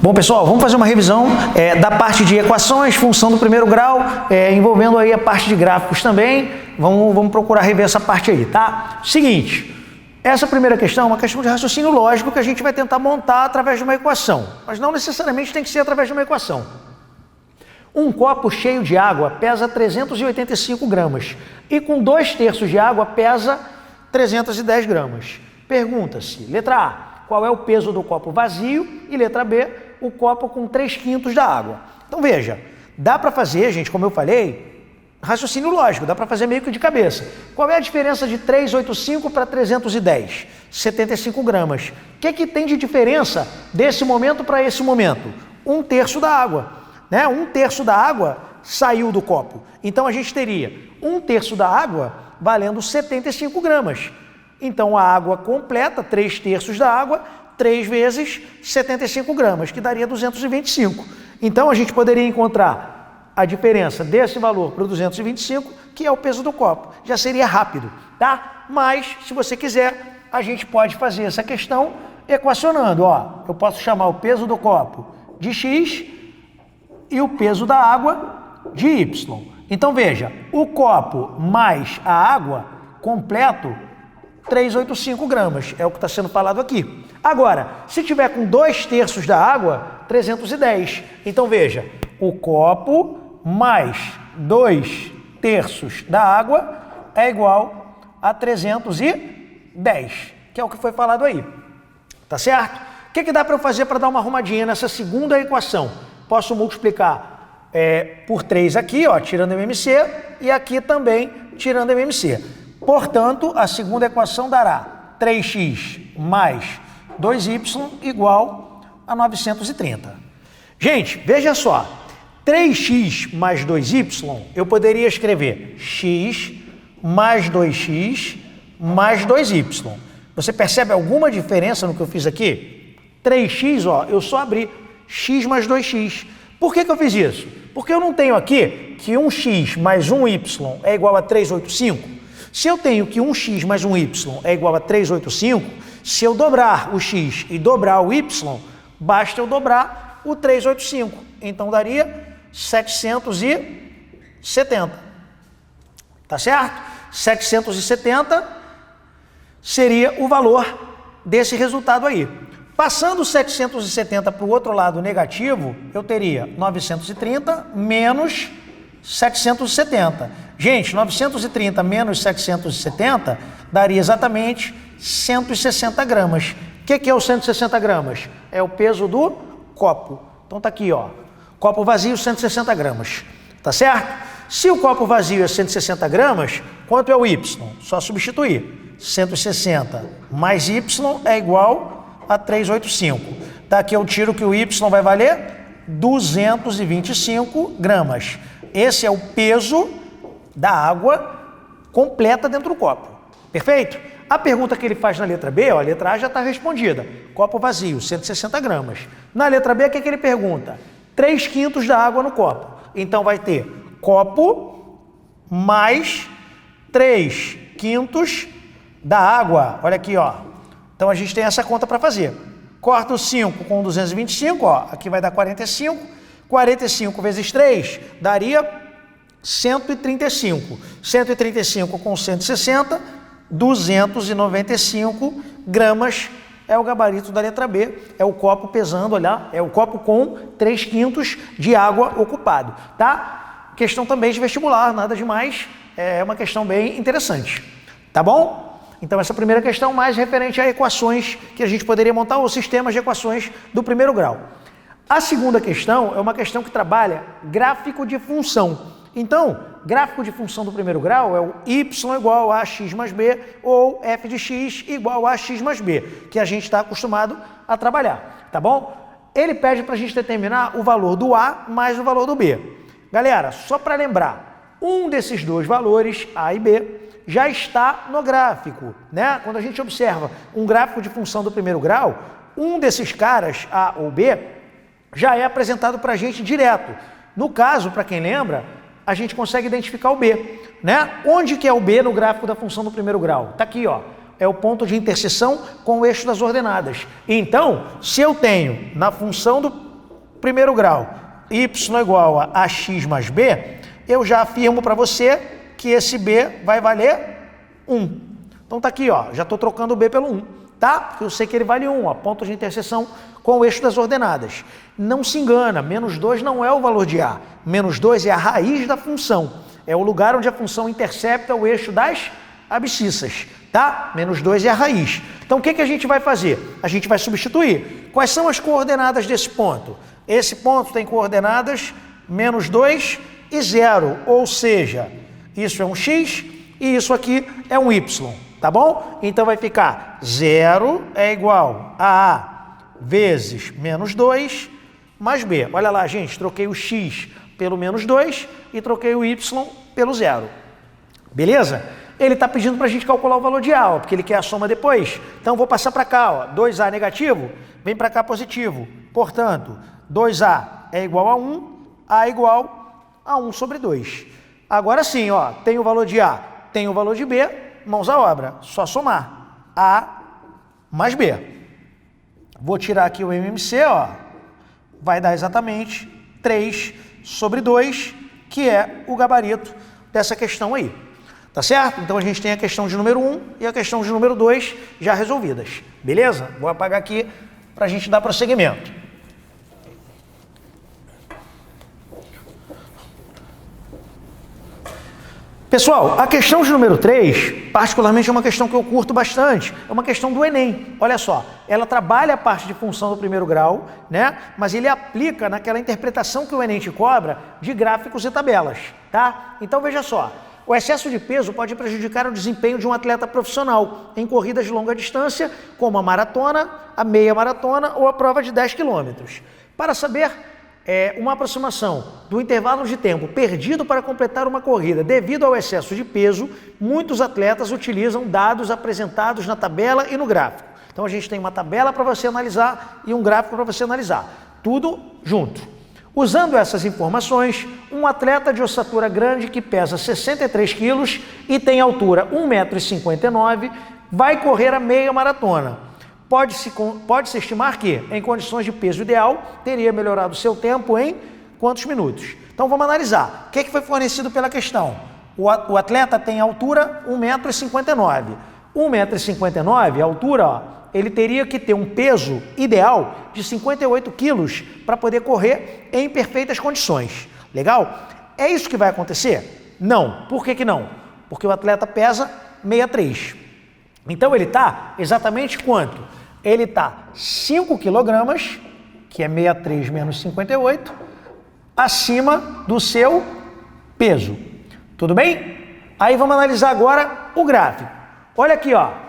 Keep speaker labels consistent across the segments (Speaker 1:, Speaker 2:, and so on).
Speaker 1: Bom, pessoal, vamos fazer uma revisão da parte de equações, função do primeiro grau, envolvendo aí a parte de gráficos também. Vamos procurar rever essa parte aí, tá? Seguinte, essa primeira questão é uma questão de raciocínio lógico que a gente vai tentar montar através de uma equação, mas não necessariamente tem que ser através de uma equação. Um copo cheio de água pesa 385 gramas e com 2/3 de água pesa 310 gramas. Pergunta-se, letra A, qual é o peso do copo vazio? E letra B, o copo com 3/5 da água. Então veja, dá para fazer, gente, como eu falei, raciocínio lógico, dá para fazer meio que de cabeça. Qual é a diferença de 385 para 310? 75 gramas. O que tem de diferença desse momento para esse momento? 1/3 da água, né? 1/3 da água saiu do copo. Então a gente teria 1/3 da água valendo 75 gramas. Então a água completa, 3/3 da água, 3 vezes 75 gramas, que daria 225. Então a gente poderia encontrar a diferença desse valor para o 225, que é o peso do copo. Já seria rápido, tá? Mas, se você quiser, a gente pode fazer essa questão equacionando. Ó, eu posso chamar o peso do copo de X e o peso da água de Y. Então veja, o copo mais a água completo, 385 gramas, é o que está sendo falado aqui. Agora, se tiver com 2/3 da água, 310. Então veja, o copo mais 2/3 da água é igual a 310, que é o que foi falado aí. Tá certo? O que dá para eu fazer para dar uma arrumadinha nessa segunda equação? Posso multiplicar por 3 aqui, ó, tirando MMC, e aqui também tirando MMC. Portanto, a segunda equação dará 3x mais 2y igual a 930. Gente, veja só, 3x mais 2y, eu poderia escrever x mais 2x mais 2y. Você percebe alguma diferença no que eu fiz aqui? 3x, ó, eu só abri x mais 2x. Por que eu fiz isso? Porque eu não tenho aqui que 1x mais 1y é igual a 385. Se eu tenho que 1x mais 1y é igual a 385, se eu dobrar o x e dobrar o y, basta eu dobrar o 385. Então daria 770. Tá certo? 770 seria o valor desse resultado aí. Passando 770 para o outro lado negativo, eu teria 930 menos 770. Gente, 930 menos 770 daria exatamente 160 gramas. O que é o 160 gramas? É o peso do copo. Então tá aqui, ó. Copo vazio, 160 gramas. Tá certo? Se o copo vazio é 160 gramas, quanto é o Y? Só substituir. 160 mais Y é igual a 385. Daqui eu tiro que o Y vai valer 225 gramas. Esse é o peso da água completa dentro do copo. Perfeito? A pergunta que ele faz na letra B, ó, a letra A já está respondida. Copo vazio, 160 gramas. Na letra B, o que ele pergunta? 3/5 da água no copo. Então vai ter copo mais 3/5 da água. Olha aqui, ó. Então a gente tem essa conta para fazer. Corta o 5 com 225, ó. Aqui vai dar 45. 45 vezes 3 daria 135. 135 com 160, 295 gramas é o gabarito da letra B. É o copo pesando, olha, é o copo com 3/5 de água ocupado, tá? Questão também de vestibular, nada demais, é uma questão bem interessante, tá bom? Então essa primeira questão mais referente a equações que a gente poderia montar, ou sistemas de equações do primeiro grau. A segunda questão é uma questão que trabalha gráfico de função. Então, gráfico de função do primeiro grau é o y igual a x mais b ou f de x igual a x mais b, que a gente está acostumado a trabalhar, tá bom? Ele pede para a gente determinar o valor do a mais o valor do b. Galera, só para lembrar, um desses dois valores, a e b, já está no gráfico, né? Quando a gente observa um gráfico de função do primeiro grau, um desses caras, a ou b, já é apresentado para a gente direto. No caso, para quem lembra, a gente consegue identificar o B, né? Onde que é o B no gráfico da função do primeiro grau? Está aqui, ó. É o ponto de interseção com o eixo das ordenadas. Então, se eu tenho na função do primeiro grau, y igual a x mais b, eu já afirmo para você que esse b vai valer 1. Então tá aqui, ó, já estou trocando o b pelo 1, tá? Porque eu sei que ele vale 1, ó, ponto de interseção com o eixo das ordenadas. Não se engana, menos 2 não é o valor de a, menos 2 é a raiz da função, é o lugar onde a função intercepta o eixo das abscissas, tá? Menos 2 é a raiz. Então o que a gente vai fazer? A gente vai substituir. Quais são as coordenadas desse ponto? Esse ponto tem coordenadas menos 2 e 0, ou seja, isso é um x e isso aqui é um y, tá bom? Então vai ficar 0 é igual a a vezes menos 2 mais b. Olha lá, gente, troquei o x pelo menos 2 e troquei o y pelo 0. Beleza? Ele está pedindo para a gente calcular o valor de a, ó, porque ele quer a soma depois. Então vou passar para cá, ó, 2a negativo, vem para cá positivo. Portanto, 2a é igual a 1, a é igual a 1 sobre 2. Agora sim, ó, tem o valor de a, tem o valor de b, mãos à obra, só somar a mais b. Vou tirar aqui o MMC, ó, vai dar exatamente 3 sobre 2, que é o gabarito dessa questão aí. Tá certo? Então a gente tem a questão de número 1 e a questão de número 2 já resolvidas. Beleza? Vou apagar aqui para a gente dar prosseguimento. Pessoal, a questão de número 3, particularmente é uma questão que eu curto bastante, é uma questão do Enem. Olha só, ela trabalha a parte de função do primeiro grau, né? Mas ele aplica naquela interpretação que o Enem te cobra de gráficos e tabelas, tá? Então veja só. O excesso de peso pode prejudicar o desempenho de um atleta profissional em corridas de longa distância, como a maratona, a meia maratona ou a prova de 10 quilômetros. Para saber uma aproximação do intervalo de tempo perdido para completar uma corrida devido ao excesso de peso, muitos atletas utilizam dados apresentados na tabela e no gráfico. Então a gente tem uma tabela para você analisar e um gráfico para você analisar. Tudo junto. Usando essas informações, um atleta de ossatura grande que pesa 63 quilos e tem altura 1,59 m vai correr a meia maratona. Pode-se estimar que, em condições de peso ideal, teria melhorado seu tempo em quantos minutos? Então vamos analisar. O que foi fornecido pela questão? O atleta tem altura 1,59 m. 1,59 m, a altura, ó, ele teria que ter um peso ideal de 58 quilos para poder correr em perfeitas condições. Legal? É isso que vai acontecer? Não. Por que não? Porque o atleta pesa 63. Então ele está exatamente quanto? Ele está 5 quilogramas, que é 63 menos 58, acima do seu peso. Tudo bem? Aí vamos analisar agora o gráfico. Olha aqui, ó.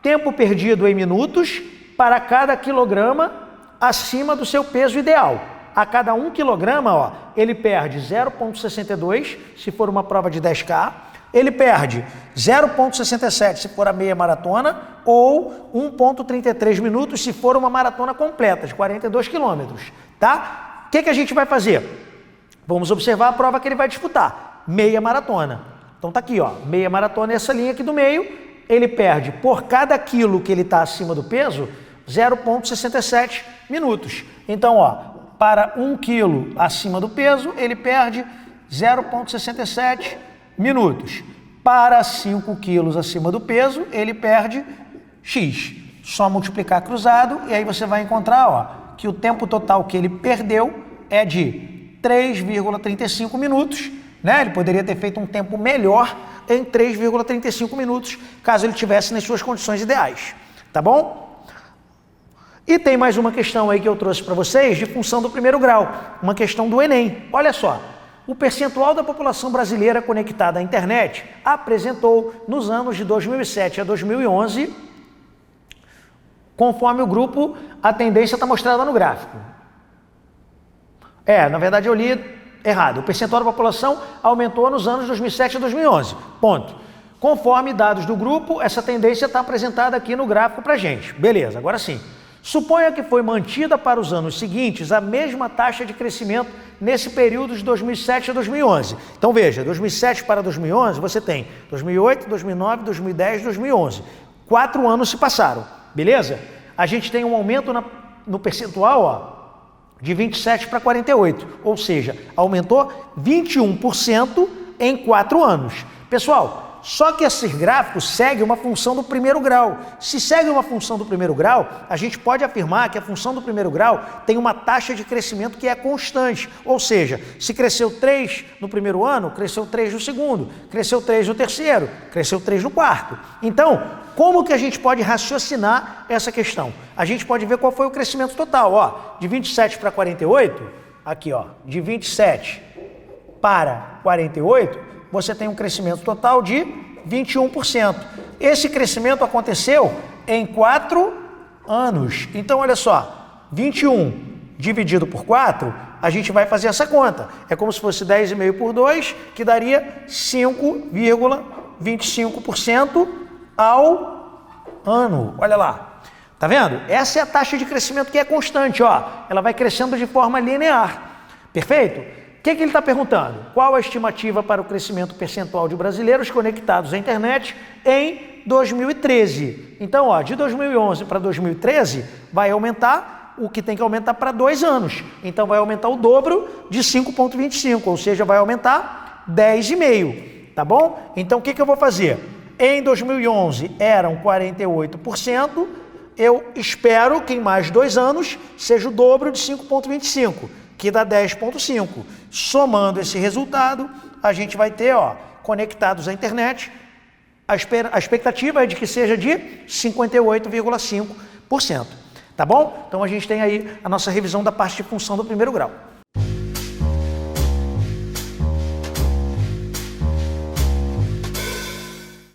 Speaker 1: Tempo perdido em minutos para cada quilograma acima do seu peso ideal. A cada 1 quilograma, ó, ele perde 0,62 se for uma prova de 10K, ele perde 0,67 se for a meia maratona ou 1,33 minutos se for uma maratona completa de 42 quilômetros, tá? O que a gente vai fazer? Vamos observar a prova que ele vai disputar, meia maratona. Então tá aqui, ó, meia maratona é essa linha aqui do meio. Ele perde, por cada quilo que ele está acima do peso, 0,67 minutos. Então, ó, para 1 quilo acima do peso, ele perde 0,67 minutos. Para 5 quilos acima do peso, ele perde X. Só multiplicar cruzado e aí você vai encontrar, ó, que o tempo total que ele perdeu é de 3,35 minutos, né? Ele poderia ter feito um tempo melhor em 3,35 minutos, caso ele tivesse nas suas condições ideais, tá bom? E tem mais uma questão aí que eu trouxe para vocês de função do primeiro grau, uma questão do Enem. Olha só, o percentual da população brasileira conectada à internet apresentou nos anos de 2007 a 2011, conforme o grupo, a tendência está mostrada no gráfico. Na verdade eu li errado. O percentual da população aumentou nos anos 2007 a 2011. Ponto. Conforme dados do grupo, essa tendência está apresentada aqui no gráfico para a gente. Beleza, agora sim. Suponha que foi mantida para os anos seguintes a mesma taxa de crescimento nesse período de 2007 a 2011. Então veja, 2007 para 2011 você tem 2008, 2009, 2010, 2011. 4 anos se passaram, beleza? A gente tem um aumento no percentual, ó, de 27 para 48, ou seja, aumentou 21% em 4 anos. Pessoal, só que esses gráficos seguem uma função do primeiro grau. Se segue uma função do primeiro grau, a gente pode afirmar que a função do primeiro grau tem uma taxa de crescimento que é constante. Ou seja, se cresceu 3 no primeiro ano, cresceu 3 no segundo, cresceu 3 no terceiro, cresceu 3 no quarto. Então, como que a gente pode raciocinar essa questão? A gente pode ver qual foi o crescimento total. Ó, de 27 para 48, aqui ó, de 27 para 48, você tem um crescimento total de 21%. Esse crescimento aconteceu em 4 anos. Então, olha só, 21 dividido por 4, a gente vai fazer essa conta. É como se fosse 10,5 por 2, que daria 5,25% ao ano. Olha lá. Tá vendo? Essa é a taxa de crescimento que é constante, ó. Ela vai crescendo de forma linear. Perfeito? O que ele está perguntando? Qual a estimativa para o crescimento percentual de brasileiros conectados à internet em 2013? Então, ó, de 2011 para 2013, vai aumentar o que tem que aumentar para 2 anos. Então, vai aumentar o dobro de 5,25, ou seja, vai aumentar 10,5, tá bom? Então, o que eu vou fazer? Em 2011, eram 48%, eu espero que em mais 2 anos seja o dobro de 5,25, que dá 10,5. Somando esse resultado, a gente vai ter, ó, conectados à internet, a expectativa é de que seja de 58,5%. Tá bom? Então a gente tem aí a nossa revisão da parte de função do primeiro grau.